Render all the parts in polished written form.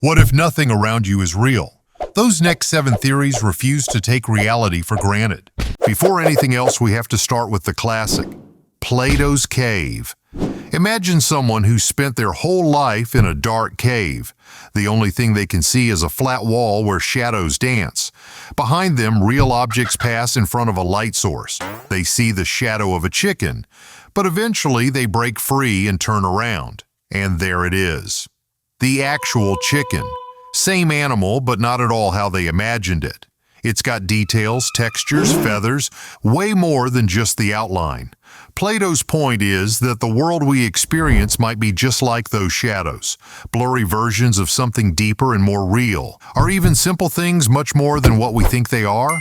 What if nothing around you is real? Those next 7 theories refuse to take reality for granted. Before anything else, we have to start with the classic, Plato's cave. Imagine someone who spent their whole life in a dark cave. The only thing they can see is a flat wall where shadows dance. Behind them, real objects pass in front of a light source. They see the shadow of a chicken, but eventually they break free and turn around. And there it is. The actual chicken. Same animal, but not at all how they imagined it. It's got details, textures, feathers, way more than just the outline. Plato's point is that the world we experience might be just like those shadows, blurry versions of something deeper and more real. Are even simple things much more than what we think they are?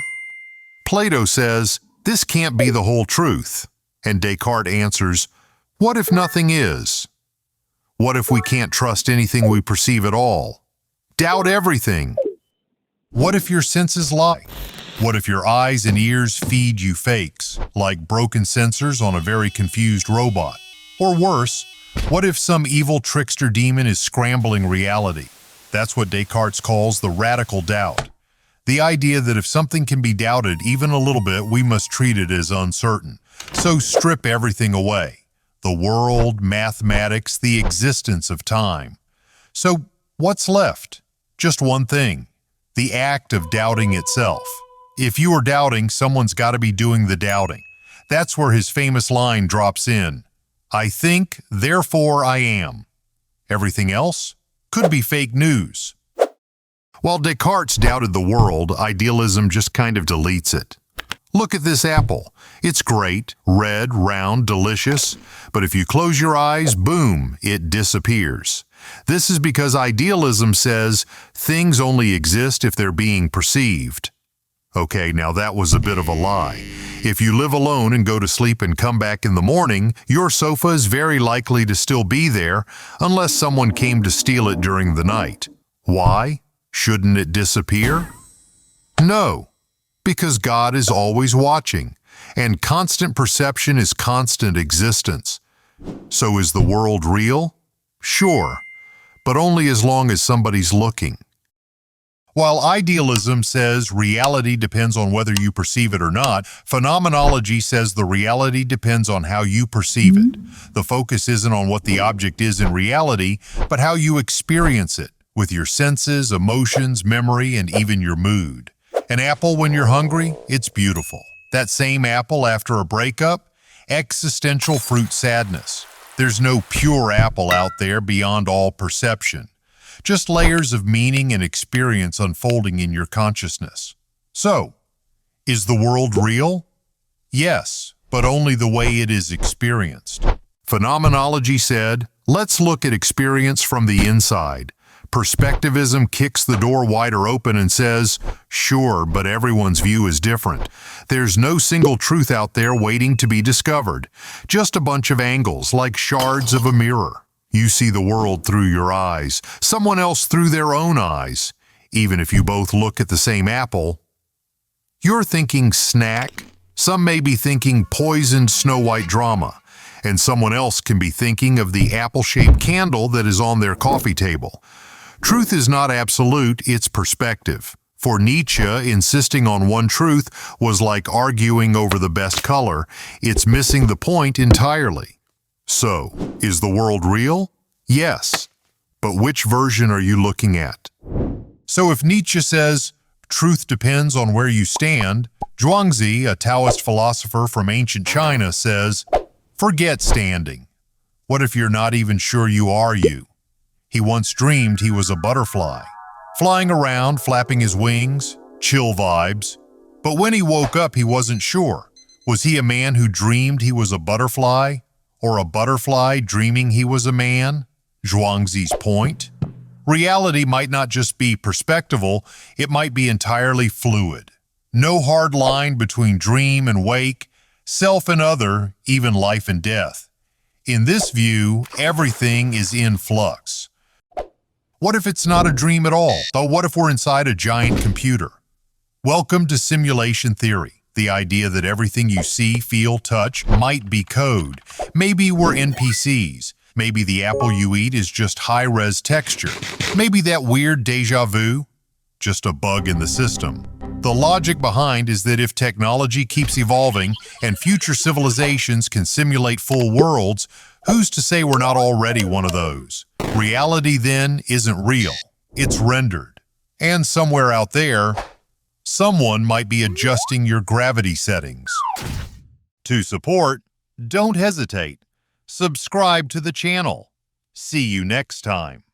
Plato says, this can't be the whole truth. And Descartes answers, what if nothing is? What if we can't trust anything we perceive at all? Doubt everything. What if your senses lie? What if your eyes and ears feed you fakes, like broken sensors on a very confused robot? Or worse, what if some evil trickster demon is scrambling reality? That's what Descartes calls the radical doubt. The idea that if something can be doubted even a little bit, we must treat it as uncertain. So strip everything away. The world, mathematics, the existence of time. So what's left? Just one thing. The act of doubting itself. If you are doubting, someone's got to be doing the doubting. That's where his famous line drops in. I think, therefore I am. Everything else could be fake news. While Descartes doubted the world, idealism just kind of deletes it. Look at this apple. It's great, red, round, delicious, but if you close your eyes, boom, it disappears. This is because idealism says things only exist if they're being perceived. Okay, now that was a bit of a lie. If you live alone and go to sleep and come back in the morning, your sofa is very likely to still be there unless someone came to steal it during the night. Why? Shouldn't it disappear? No, because God is always watching, and constant perception is constant existence. So is the world real? Sure, but only as long as somebody's looking. While idealism says reality depends on whether you perceive it or not, phenomenology says the reality depends on how you perceive it. The focus isn't on what the object is in reality, but how you experience it, with your senses, emotions, memory, and even your mood. An apple when you're hungry, it's beautiful. That same apple after a breakup, existential fruit sadness. There's no pure apple out there beyond all perception. Just layers of meaning and experience unfolding in your consciousness. So, is the world real? Yes, but only the way it is experienced. Phenomenology said, let's look at experience from the inside. Perspectivism kicks the door wider open and says, sure, but everyone's view is different. There's no single truth out there waiting to be discovered. Just a bunch of angles, like shards of a mirror. You see the world through your eyes, someone else through their own eyes. Even if you both look at the same apple, you're thinking snack. Some may be thinking poisoned Snow White drama, and someone else can be thinking of the apple-shaped candle that is on their coffee table. Truth is not absolute, it's perspective. For Nietzsche, insisting on one truth was like arguing over the best color. It's missing the point entirely. So, is the world real? Yes. But which version are you looking at? So if Nietzsche says, truth depends on where you stand, Dwangzi, a Taoist philosopher from ancient China, says, forget standing. What if you're not even sure you are you? He once dreamed he was a butterfly, flying around, flapping his wings, chill vibes. But when he woke up, he wasn't sure. Was he a man who dreamed he was a butterfly, or a butterfly dreaming he was a man? Zhuangzi's point. Reality might not just be perspectival, it might be entirely fluid. No hard line between dream and wake, self and other, even life and death. In this view, everything is in flux. What if it's not a dream at all? But what if we're inside a giant computer? Welcome to simulation theory, the idea that everything you see, feel, touch might be code. Maybe we're NPCs. Maybe the apple you eat is just high-res texture. Maybe that weird déjà vu, just a bug in the system. The logic behind is that if technology keeps evolving and future civilizations can simulate full worlds, who's to say we're not already one of those? Reality then isn't real, it's rendered. And somewhere out there, someone might be adjusting your gravity settings. To support, don't hesitate. Subscribe to the channel. See you next time.